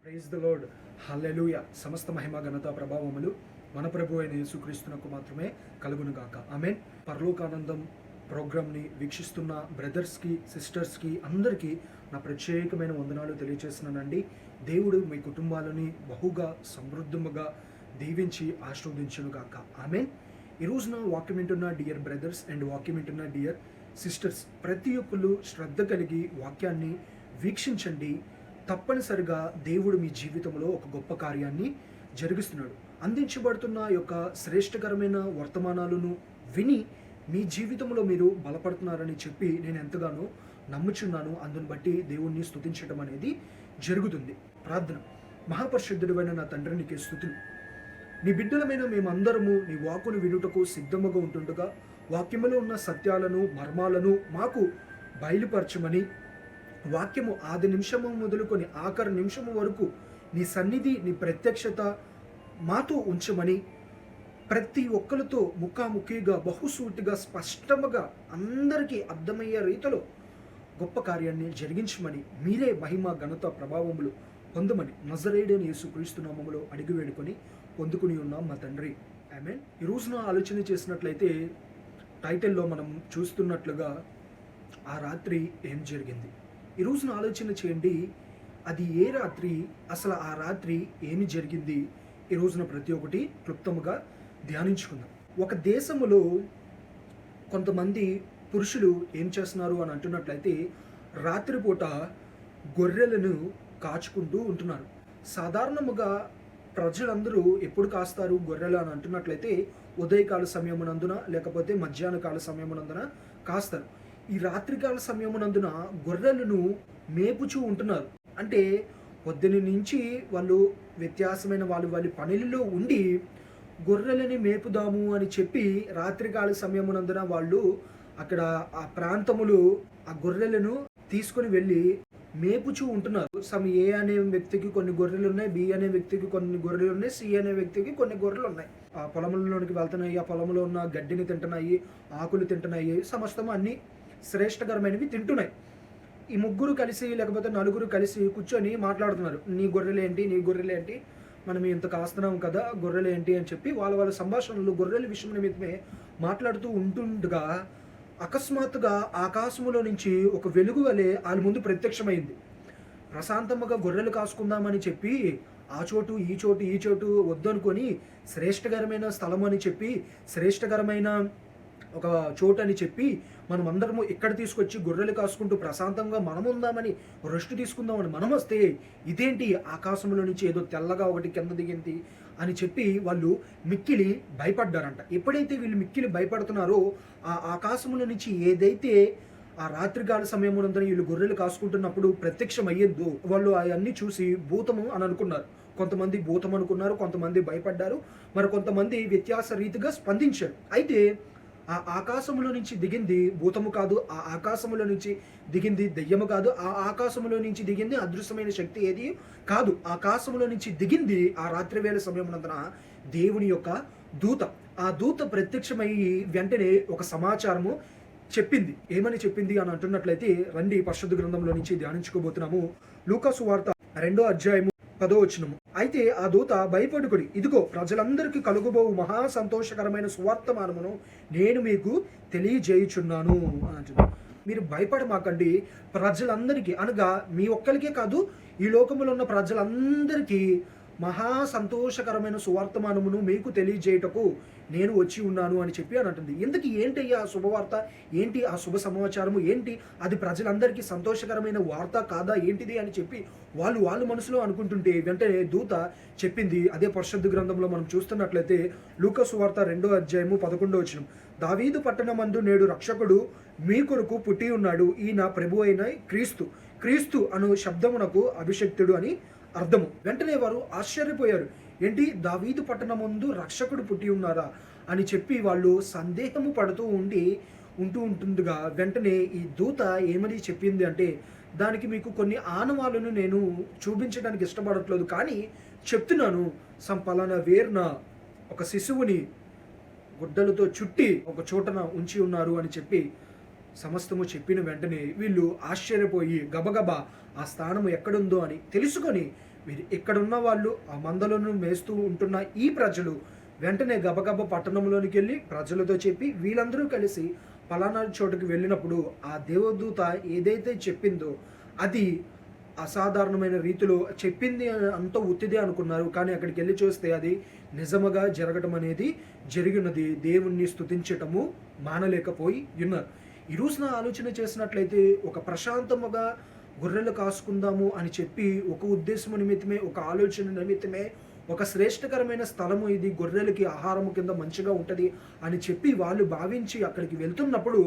Praise the lord. హల్లెలూయా. సమస్త మహిమ ఘనత ప్రభావములు మన ప్రభు అయిన యేసుక్రీస్తునకు మాత్రమే కలుగును గాక. ఆమేన్. పరలోకానందం ప్రోగ్రామ్ని వీక్షిస్తున్న బ్రదర్స్కి, సిస్టర్స్కి అందరికీ నా ప్రత్యేకమైన వందనాలు తెలియజేస్తున్నానండి. దేవుడు మీ కుటుంబాలని బహుగా సమృద్ధముగా దీవించి ఆశీర్వదించును గాక. ఆమేన్. ఈ రోజున వాక్యం వింటున్న డియర్ బ్రదర్స్ అండ్ వాక్యం వింటున్న డియర్ సిస్టర్స్, ప్రతి ఒక్కరు శ్రద్ధ కలిగి వాక్యాన్ని వీక్షించండి. తప్పనిసరిగా దేవుడు మీ జీవితంలో ఒక గొప్ప కార్యాన్ని జరిగిస్తున్నాడు. అందించబడుతున్న యొక్క శ్రేష్టకరమైన వర్తమానాలను విని మీ జీవితంలో మీరు బలపడుతున్నారని చెప్పి నేను ఎంతగానో నమ్ముచున్నాను. అందుని బట్టి దేవుణ్ణి స్తుతించడం అనేది జరుగుతుంది. ప్రార్థన. మహాపరిశుద్ధుడైన నా తండ్రి, నీకే స్తుతులు. నీ బిడ్డలమైన మేమందరము నీ వాక్కును వినుటకు సిద్ధముగా ఉంటుండగా వాక్యములో ఉన్న సత్యాలను, మర్మాలను మాకు బయలుపరచమని, వాక్యము ఆది నిమిషము మొదలుకొని ఆఖరి నిమిషము వరకు నీ సన్నిధి, నీ ప్రత్యక్షత మాతో ఉంచమని, ప్రతి ఒక్కరితో ముఖాముఖిగా బహుసూటిగా స్పష్టముగా అందరికీ అర్థమయ్యే రీతిలో గొప్ప కార్యాన్ని జరిగించమని, మీరే మహిమ ఘనత ప్రభావములు పొందమని నజరేయుడైన యేసుక్రీస్తు నామములో అడిగి వేడుకొని పొందుకుని ఉన్నాం మా తండ్రి. ఆమేన్. ఈ రోజున ఆలోచన చేసినట్లయితే టైటిల్లో మనం చూస్తున్నట్లుగా ఆ రాత్రి ఏం జరిగింది. ఈ రోజున ఆలోచన చేయండి, అది ఏ రాత్రి, అసలు ఆ రాత్రి ఏమి జరిగింది. ఈ రోజున ప్రతి ఒక్కటి క్లుప్తముగా ధ్యానించుకుందాం. ఒక దేశములో కొంతమంది పురుషులు ఏం చేస్తున్నారు అని అంటున్నట్లయితే రాత్రిపూట గొర్రెలను కాచుకుంటూ ఉంటున్నారు. సాధారణముగా ప్రజలందరూ ఎప్పుడు కాస్తారు గొర్రెలు అని అంటున్నట్లయితే ఉదయకాల సమయమునందున లేకపోతే మధ్యాహ్న కాల సమయమునందున కాస్తారు. ఈ రాత్రికాల సమయమునందున గొర్రెలను మేపుచూ ఉంటున్నారు. అంటే పొద్దున నుంచి వాళ్ళు వ్యత్యాసమైన వాళ్ళ పనులలో ఉండి గొర్రెలని మేపుదాము అని చెప్పి రాత్రికాల సమయమునందున వాళ్ళు అక్కడ ఆ ప్రాంతములు ఆ గొర్రెలను తీసుకొని వెళ్ళి మేపుచూ ఉంటున్నారు. ఏ అనే వ్యక్తికి కొన్ని గొర్రెలు ఉన్నాయి, బి అనే వ్యక్తికి కొన్ని గొర్రెలు ఉన్నాయి, సి అనే వ్యక్తికి కొన్ని గొర్రెలు ఉన్నాయి. ఆ పొలంలోనికి వెళ్తున్నాయి, ఆ పొలంలో ఉన్న గడ్డిని తింటున్నాయి, ఆకులు తింటున్నాయి, సమస్తము అన్ని శ్రేష్టకరమైనవి తింటున్నాయి. ఈ ముగ్గురు కలిసి లేకపోతే నలుగురు కలిసి కూర్చొని మాట్లాడుతున్నారు. నీ గొర్రెలేంటి, నీ గొర్రెలేంటి, మనం ఇంత కాస్తున్నాం కదా, గొర్రెలేంటి అని చెప్పి వాళ్ళ సంభాషణలు గొర్రెల విషయం నిమిత్తమే మాట్లాడుతూ ఉంటుండగా అకస్మాత్తుగా ఆకాశములో నుంచి ఒక వెలుగు వలె వాళ్ళ ముందు ప్రత్యక్షమైంది. ప్రశాంతముగా గొర్రెలు కాసుకుందామని చెప్పి ఆ చోటు ఈ చోటు వద్దనుకొని శ్రేష్టకరమైన స్థలం అని చెప్పి, శ్రేష్టకరమైన ఒక చోటు అని చెప్పి మనం అందరము ఇక్కడ తీసుకొచ్చి గొర్రెలు కాసుకుంటూ ప్రశాంతంగా మనం ఉందామని రెస్ట్ తీసుకుందామని మనం వస్తే ఇదేంటి ఆకాశంలో నుంచి ఏదో తెల్లగా ఒకటి కింద దిగింది అని చెప్పి వాళ్ళు మిక్కిలి భయపడ్డారంట. ఎప్పుడైతే వీళ్ళు మిక్కిలి భయపడుతున్నారో ఆ ఆకాశంలో నుంచి ఏదైతే ఆ రాత్రికాల సమయమునందు వీళ్ళు గొర్రెలు కాసుకుంటున్నప్పుడు ప్రత్యక్షం అయ్యేదో వాళ్ళు అవన్నీ చూసి భూతము అని అనుకున్నారు. కొంతమంది భూతం అనుకున్నారు, కొంతమంది భయపడ్డారు, మరి కొంతమంది వ్యత్యాస రీతిగా స్పందించారు. అయితే ఆ ఆకాశములో నుంచి దిగింది భూతము కాదు, ఆ ఆకాశములో నుంచి దిగింది దెయ్యము కాదు, ఆ ఆకాశములో నుంచి దిగింది అదృశ్యమైన శక్తి ఏది కాదు. ఆకాశములో నుంచి దిగింది ఆ రాత్రి వేళ సమయమునందున దేవుని యొక్క దూత. ఆ దూత ప్రత్యక్షమయ్యి వెంటనే ఒక సమాచారము చెప్పింది. ఏమని చెప్పింది అని అంటున్నట్లయితే రండి పరిశుద్ధ గ్రంథంలో నుంచి ధ్యానించుకోబోతున్నాము. లూకా సువార్త 2వ అధ్యాయము 10వ వచనము. అయితే ఆ దూత భయపడుకుడి, ఇదిగో ప్రజలందరికీ కలుగుబోవు మహా సంతోషకరమైన సువార్తమానమును నేను మీకు తెలియజేయుచున్నాను అని అంటున్నాను. మీరు భయపడమాకండి, ప్రజలందరికీ అనగా మీ ఒక్కరికే కాదు, ఈ లోకములో ఉన్న ప్రజలందరికీ మహా సంతోషకరమైన సువార్తమానమును మీకు తెలియజేయటకు నేను వచ్చి ఉన్నాను అని చెప్పి అని అంటుంది. ఎందుకు ఏంటయ్యా ఆ శుభవార్త, ఏంటి ఆ శుభ సమాచారము, ఏంటి అది ప్రజలందరికీ సంతోషకరమైన వార్త కాదా ఏంటిది అని చెప్పి వాళ్ళు మనసులో అనుకుంటుంటే వెంటనే దూత చెప్పింది. అదే పరిశుద్ధ గ్రంథంలో మనం చూస్తున్నట్లయితే లూకా సువార్త 2వ అధ్యాయము 11వ వచనం. దావీదు పట్టణమందు నేడు రక్షకుడు మీ కొరకు పుట్టి ఉన్నాడు, ఈయన ప్రభు అయిన క్రీస్తు అను శబ్దమునకు అభిషక్తుడు అని అర్థము. వెంటనే వారు ఆశ్చర్యపోయారు. ఏంటి, దావీదు పట్టణం ముందు రక్షకుడు పుట్టి ఉన్నారా అని చెప్పి వాళ్ళు సందేహము పడుతూ ఉంటుండగా వెంటనే ఈ దూత ఏమని చెప్పింది అంటే, దానికి మీకు కొన్ని ఆనవాళ్ళను నేను చూపించడానికి ఇష్టపడట్లేదు, కానీ చెప్తున్నాను. పలానా వేరున ఒక శిశువుని గుడ్డలతో చుట్టి ఒక చోటన ఉంచి ఉన్నారు అని చెప్పి సమస్తము చెప్పిన వెంటనే వీళ్ళు ఆశ్చర్యపోయి గబగబా ఆ స్థానము ఎక్కడుందో అని తెలుసుకొని ఇక్కడున్న వాళ్ళు ఆ మందలను మేస్తూ ఉంటున్న ఈ ప్రజలు వెంటనే గబగబ పట్టణంలోనికి వెళ్ళి ప్రజలతో చెప్పి వీళ్ళందరూ కలిసి పలానా చోటుకి వెళ్ళినప్పుడు ఆ దేవదూత ఏదైతే చెప్పిందో అది అసాధారణమైన రీతిలో చెప్పింది అంత ఉత్తిదే అనుకున్నారు. కానీ అక్కడికి వెళ్ళి చూస్తే అది నిజముగా జరగటం అనేది జరిగినది. దేవుణ్ణి స్తుతించటము మానలేకపోయి ఉన్నారు. ఈ రోజున ఆలోచన చేసినట్లయితే ఒక ప్రశాంతముగా గొర్రెలు కాసుకుందాము అని చెప్పి ఒక ఉద్దేశము నిమిత్తమే, ఒక ఆలోచన నిమిత్తమే, ఒక శ్రేష్టకరమైన స్థలము ఇది, గొర్రెలకి ఆహారము కింద మంచిగా ఉంటుంది అని చెప్పి వాళ్ళు భావించి అక్కడికి వెళ్తున్నప్పుడు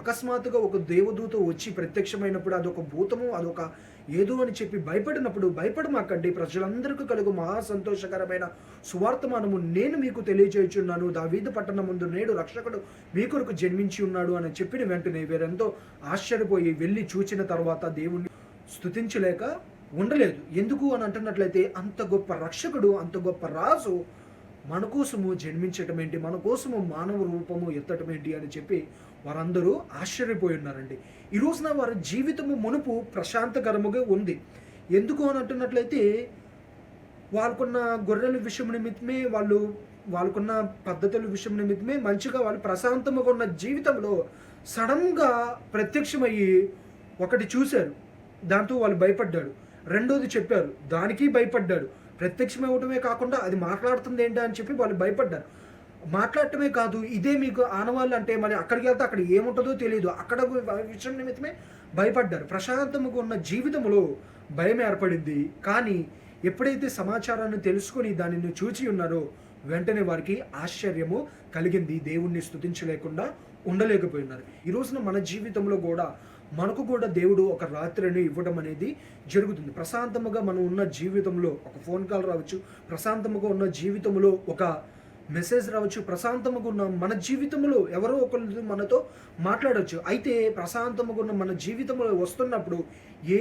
అకస్మాత్తుగా ఒక దేవదూత వచ్చి ప్రత్యక్షమైనప్పుడు అదొక భూతము, అదొక ఏదో అని చెప్పి భయపడినప్పుడు భయపడమాకండి, ప్రజలందరికీ కలుగు మహా సంతోషకరమైన సువార్తమానము నేను మీకు తెలియజేయుచున్నాను. దావీదు పట్టణం ముందు నేడు రక్షకుడు మీ కొరకు జన్మించి ఉన్నాడు అని చెప్పిన వెంటనే వీరెంతో ఆశ్చర్యపోయి వెళ్ళి చూచిన తర్వాత దేవుణ్ణి స్తుతించలేక ఉండలేదు. ఎందుకు అని అంటున్నట్లయితే అంత గొప్ప రక్షకుడు, అంత గొప్ప రాజు మన కోసము జన్మించటం ఏంటి, మన కోసము మానవ రూపము ఎత్తటం ఏంటి అని చెప్పి వారందరూ ఆశ్చర్యపోయి ఉన్నారండి. ఈ రోజున వారి జీవితము మునుపు ప్రశాంతకరముగా ఉంది. ఎందుకు అని అంటున్నట్లయితే వాళ్ళకున్న గొర్రెల విషయం నిమిత్తమే, వాళ్ళకున్న పద్ధతుల విషయం నిమిత్తమే మంచిగా వాళ్ళు ప్రశాంతముగా ఉన్న జీవితంలో సడన్గా ప్రత్యక్షమయ్యి ఒకటి చూశారు, దాంతో వాళ్ళు భయపడ్డాడు. రెండోది చెప్పారు, దానికి భయపడ్డాడు. ప్రత్యక్షమవటమే కాకుండా అది మాట్లాడుతుంది ఏంటి అని చెప్పి వాళ్ళు భయపడ్డారు. మాట్లాడటమే కాదు, ఇదే మీకు ఆనవాళ్ళు అంటే మరి అక్కడికి వెళ్తే అక్కడ ఏముంటుందో తెలియదు, అక్కడ విషయం నిమిత్తమే భయపడ్డారు. ప్రశాంతముగా ఉన్న జీవితంలో భయం ఏర్పడింది. కానీ ఎప్పుడైతే సమాచారాన్ని తెలుసుకొని దానిని చూచి ఉన్నారో వెంటనే వారికి ఆశ్చర్యము కలిగింది. దేవుణ్ణి స్తుతించలేకుండా ఉండలేకపోయినారు. ఈ రోజున మన జీవితంలో కూడా మనకు కూడా దేవుడు ఒక రాత్రిని ఇవ్వడం అనేది జరుగుతుంది. ప్రశాంతముగా మనం ఉన్న జీవితంలో ఒక ఫోన్ కాల్ రావచ్చు, ప్రశాంతముగా ఉన్న జీవితంలో ఒక మెసేజ్ రావచ్చు, ప్రశాంతముగా ఉన్న మన జీవితంలో ఎవరో ఒకరు మనతో మాట్లాడవచ్చు. అయితే ప్రశాంతముగా ఉన్న మన జీవితంలో వస్తున్నప్పుడు ఏ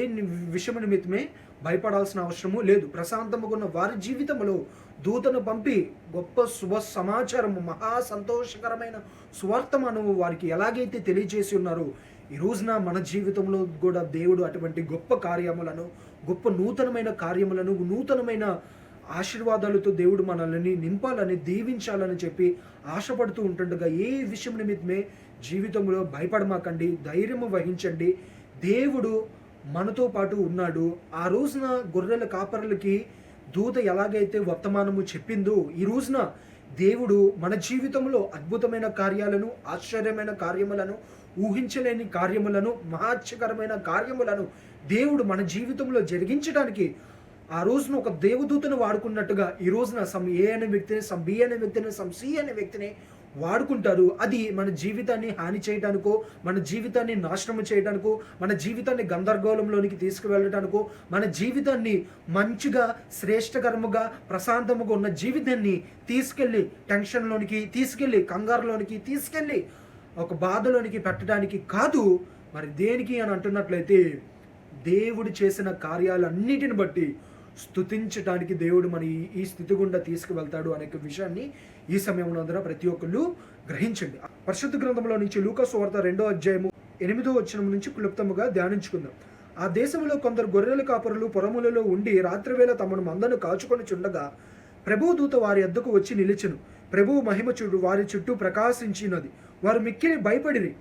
విషయం నిమిత్తమే భయపడాల్సిన అవసరము లేదు. ప్రశాంతముగా ఉన్న వారి జీవితంలో దూతను పంపి గొప్ప శుభ సమాచారము, మహా సంతోషకరమైన సువార్తమానము వారికి ఎలాగైతే తెలియజేసి ఉన్నారో ఈ రోజున మన జీవితంలో కూడా దేవుడు అటువంటి గొప్ప కార్యములను, గొప్ప నూతనమైన కార్యములను, నూతనమైన ఆశీర్వాదాలతో దేవుడు మనల్ని నింపాలని, దీవించాలని చెప్పి ఆశపడుతూ ఉంటుండగా ఏ విషయం నిమిత్తమే జీవితంలో భయపడమాకండి, ధైర్యము వహించండి. దేవుడు మనతో పాటు ఉన్నాడు. ఆ రోజున గొర్రెల కాపరులకి దూత ఎలాగైతే వర్తమానము చెప్పిందో ఈ రోజున దేవుడు మన జీవితంలో అద్భుతమైన కార్యాలను, ఆశ్చర్యమైన కార్యములను, ఊహించలేని కార్యములను, మహాత్యకరమైన కార్యములను దేవుడు మన జీవితంలో జరిగించడానికి ఆ రోజున ఒక దేవదూతను వాడుకున్నట్టుగా ఈ రోజున సమ్ ఏ అనే వ్యక్తిని, సమ్ బి అనే వ్యక్తిని, సమ్ సి అనే వ్యక్తిని వాడుకుంటారు. అది మన జీవితాన్ని హాని చేయడానికో, మన జీవితాన్ని నాశనం చేయడానికో, మన జీవితాన్ని గందరగోళంలోనికి తీసుకువెళ్ళడానికో, మన జీవితాన్ని మంచిగా, శ్రేష్టకరముగా, ప్రశాంతముగా ఉన్న జీవితాన్ని తీసుకెళ్ళి టెన్షన్లోనికి తీసుకెళ్ళి, కంగారులోనికి తీసుకెళ్ళి, ఒక బాధలోనికి పెట్టడానికి కాదు. మరి దేనికి అని అంటున్నట్లయితే దేవుడు చేసిన కార్యాలన్నిటిని బట్టి స్తుతించడానికి దేవుడు మన ఈ స్థితి గుండా తీసుకువెళ్తాడు అనే విషయాన్ని ఈ సమయంలో అందరూ ప్రతి ఒక్కళ్ళు గ్రహించండి. పరిశుద్ధ గ్రంథంలో నుంచి లూకా సువార్త 2వ అధ్యాయము 8వ వచనం నుంచి క్లుప్తముగా ధ్యానించుకుందాం. ఆ దేశంలో కొందరు గొర్రెల కాపరులు పొరములలో ఉండి రాత్రివేళ తమను మందను కాచుకొని చుండగా ప్రభువు దూత వారి యొద్దకు వచ్చి నిలిచెను. ప్రభువు మహిమ చూడు వారి చుట్టూ ప్రకాశించినది. వారు మిక్కిలి భయపడిరి.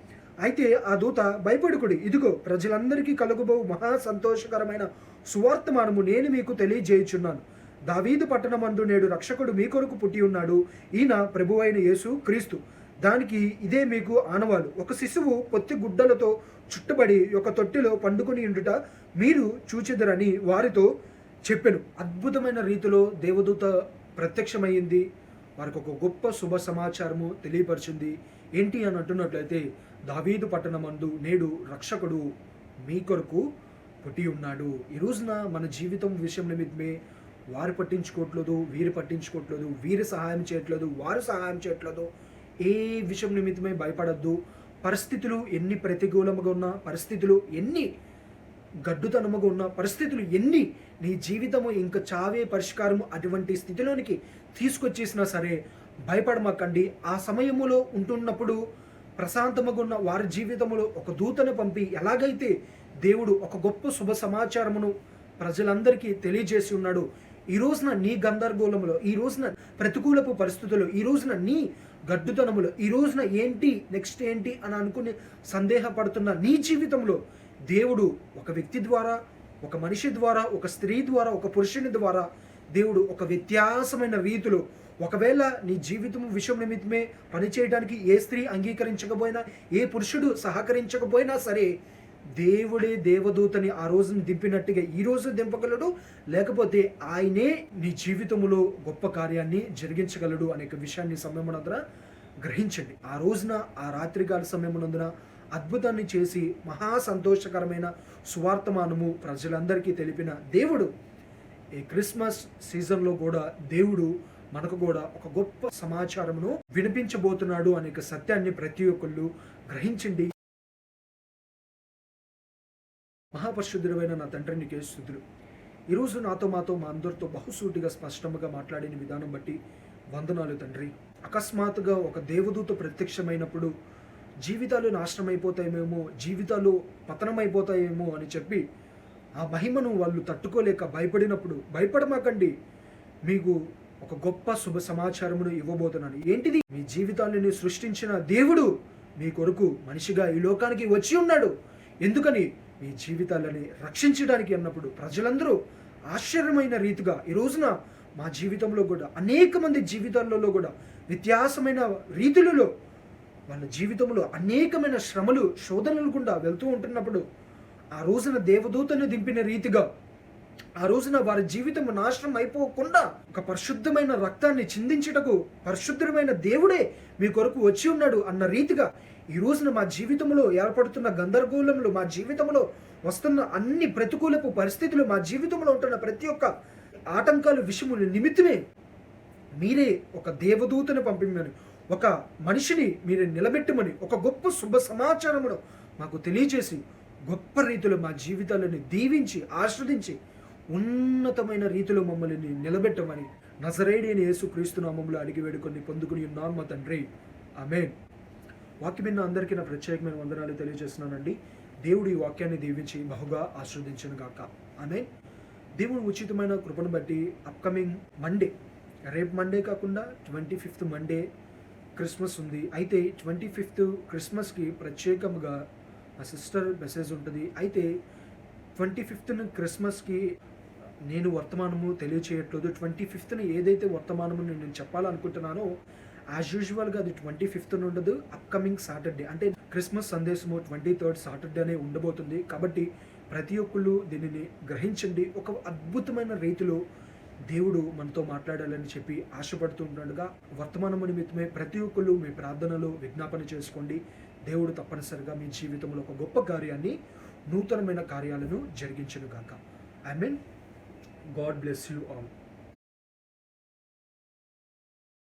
అయితే ఆ దూత, భయపడుకుడి, ఇదిగో ప్రజలందరికీ కలుగుబో మహా సంతోషకరమైన సువార్తమానము నేను మీకు తెలియజేయుచున్నాను. దావీదు పట్టణమందు నేడు రక్షకుడు మీ కొరకు పుట్టి ఉన్నాడు. ఈయన ప్రభువైన యేసు క్రీస్తు. దానికి ఇదే మీకు ఆనవాలు. ఒక శిశువు పొత్తి గుడ్డలతో చుట్టబడి ఒక తొట్టిలో పండుకొని ఉండుట మీరు చూచెదరని వారితో చెప్పెను. అద్భుతమైన రీతిలో దేవదూత ప్రత్యక్షమైంది. వారికి ఒక గొప్ప శుభ సమాచారము తెలియపరిచింది. ఏంటి అని అంటున్నట్లయితే దావీదు పట్టణమందు నేడు రక్షకుడు మీ కొరకు పుట్టి ఉన్నాడు. ఈ రోజున మన జీవితం విషయం నిమిత్తమే వారు పట్టించుకోవట్లేదు, వీరు పట్టించుకోవట్లేదు, వీరు సహాయం చేయట్లేదు, వారు సహాయం చేయట్లేదు. ఏ విషయం నిమిత్తమే భయపడద్దు. పరిస్థితులు ఎన్ని ప్రతికూలముగా ఉన్నా, పరిస్థితులు ఎన్ని గడ్డుతనముగా ఉన్న, పరిస్థితులు ఎన్ని నీ జీవితము ఇంకా చావే పరిష్కారము అటువంటి స్థితిలోనికి తీసుకొచ్చేసినా సరే భయపడమాకండి. ఆ సమయములో ఉంటున్నప్పుడు ప్రశాంతముగా ఉన్న వారి జీవితంలో ఒక దూతను పంపి ఎలాగైతే దేవుడు ఒక గొప్ప శుభ సమాచారమును ప్రజలందరికీ తెలియజేసి ఉన్నాడు. ఈ రోజున నీ గందరగోళములో, ఈ రోజున ప్రతికూలపు పరిస్థితుల్లో, ఈ రోజున నీ గడ్డుతనములో, ఈ రోజున ఏంటి నెక్స్ట్ ఏంటి అని అనుకుని సందేహపడుతున్న నీ జీవితంలో దేవుడు ఒక వ్యక్తి ద్వారా, ఒక మనిషి ద్వారా, ఒక స్త్రీ ద్వారా, ఒక పురుషుని ద్వారా దేవుడు ఒక వ్యత్యాసమైన రీతిలో, ఒకవేళ నీ జీవితం విషయం నిమిత్తమే పనిచేయడానికి ఏ స్త్రీ అంగీకరించకపోయినా, ఏ పురుషుడు సహకరించకపోయినా సరే, దేవుడే దేవదూతని ఆ రోజున దింపినట్టుగా ఈ రోజు దింపగలడు. లేకపోతే ఆయనే నీ జీవితంలో గొప్ప కార్యాన్ని జరిగించగలడు అనే విషయాన్ని సమయమునందున గ్రహించండి. ఆ రోజున ఆ రాత్రికాల సమయమునందున అద్భుతాన్ని చేసి మహా సంతోషకరమైన సువార్తమానము ప్రజలందరికీ తెలిపిన దేవుడు ఈ క్రిస్మస్ సీజన్లో కూడా దేవుడు మనకు కూడా ఒక గొప్ప సమాచారమును వినిపించబోతున్నాడు అనే సత్యాన్ని ప్రతి ఒక్కళ్ళు గ్రహించండి. మహాపరిశుద్ధుడైన నా తండ్రి నీకే స్తుతులు. ఈరోజు నాతో మాతో మా అందరితో బహుసూటిగా స్పష్టంగా మాట్లాడిన విధానం బట్టి వందనాలు తండ్రి. అకస్మాత్తుగా ఒక దేవదూత ప్రత్యక్షమైనప్పుడు జీవితాలు నాశనం అయిపోతాయేమో, జీవితాలు పతనమైపోతాయేమో అని చెప్పి ఆ మహిమను వాళ్ళు తట్టుకోలేక భయపడినప్పుడు, భయపడమాకండి, మీకు ఒక గొప్ప శుభ సమాచారమును ఇవ్వబోతున్నాను. ఏంటిది? మీ జీవితాన్ని సృష్టించిన దేవుడు మీ కొరకు మనిషిగా ఈ లోకానికి వచ్చి ఉన్నాడు. ఎందుకని? మీ జీవితాలని రక్షించడానికి అన్నప్పుడు ప్రజలందరూ ఆశ్చర్యమైన రీతిగా ఈ రోజున మా జీవితంలో కూడా అనేక మంది జీవితాలలో కూడా వ్యత్యాసమైన రీతులలో వాళ్ళ జీవితంలో అనేకమైన శ్రమలు, శోధనలు గుండా వెళ్తూ ఉంటున్నప్పుడు ఆ రోజున దేవదూతను దింపిన రీతిగా ఆ రోజున వారి జీవితం నాశనం అయిపోకుండా ఒక పరిశుద్ధమైన రక్తాన్ని చిందించుటకు పరిశుద్ధమైన దేవుడే మీ కొరకు వచ్చి ఉన్నాడు అన్న రీతిగా ఈ రోజున మా జీవితంలో ఏర్పడుతున్న గందరగోళంలో, మా జీవితంలో వస్తున్న అన్ని ప్రతికూలపు పరిస్థితులు, మా జీవితంలో ఉంటున్న ప్రతి ఒక్క ఆటంకాల విషయముల నిమిత్తమే మీరే ఒక దేవదూతను పంపిమని, ఒక మనిషిని మీరే నిలబెట్టమని, ఒక గొప్ప శుభ సమాచారమును మాకు తెలియజేసి గొప్ప రీతిలో మా జీవితాలను దీవించి ఆస్వాదించి ఉన్నతమైన రీతిలో మమ్మల్ని నిలబెట్టమని నజరేయుడైన యేసుక్రీస్తు నామములో అడిగి వేడుకొని పొందుకుని ఉన్నాను మా తండ్రి. ఆమేన్. వాక్యం విన్న అందరికీ నా ప్రత్యేకమైన వందనాలు తెలియజేస్తున్నానండి. దేవుడు ఈ వాక్యాన్ని దీవించి బహుగా ఆస్వాదించను గాక. ఆమేన్. దేవుడు ఉచితమైన కృపను బట్టి అప్కమింగ్ మండే, రేపు మండే కాకుండా 25th మండే క్రిస్మస్ ఉంది. అయితే 25th క్రిస్మస్కి ప్రత్యేకంగా మా సిస్టర్ మెసేజ్ ఉంటుంది. అయితే 25th క్రిస్మస్కి నేను వర్తమానము తెలియచేయట్లేదు. 25th ఏదైతే వర్తమానము నేను చెప్పాలనుకుంటున్నానో యాజ్ యూజువల్గా అది 25th ఉండదు. అప్కమింగ్ సాటర్డే అంటే క్రిస్మస్ సందేశము 23rd సాటర్డేనే ఉండబోతుంది. కాబట్టి ప్రతి ఒక్కళ్ళు దీనిని గ్రహించండి. ఒక అద్భుతమైన రీతిలో దేవుడు మనతో మాట్లాడాలని చెప్పి ఆశపడుతుండగా వర్తమానము నిమిత్తమే ప్రతి ఒక్కళ్ళు మీ ప్రార్థనలో విజ్ఞాపన చేసుకోండి. దేవుడు తప్పనిసరిగా మీ జీవితంలో ఒక గొప్ప కార్యాన్ని, నూతనమైన కార్యాలను జరిగించును గాక. ఆమేన్. God bless you all.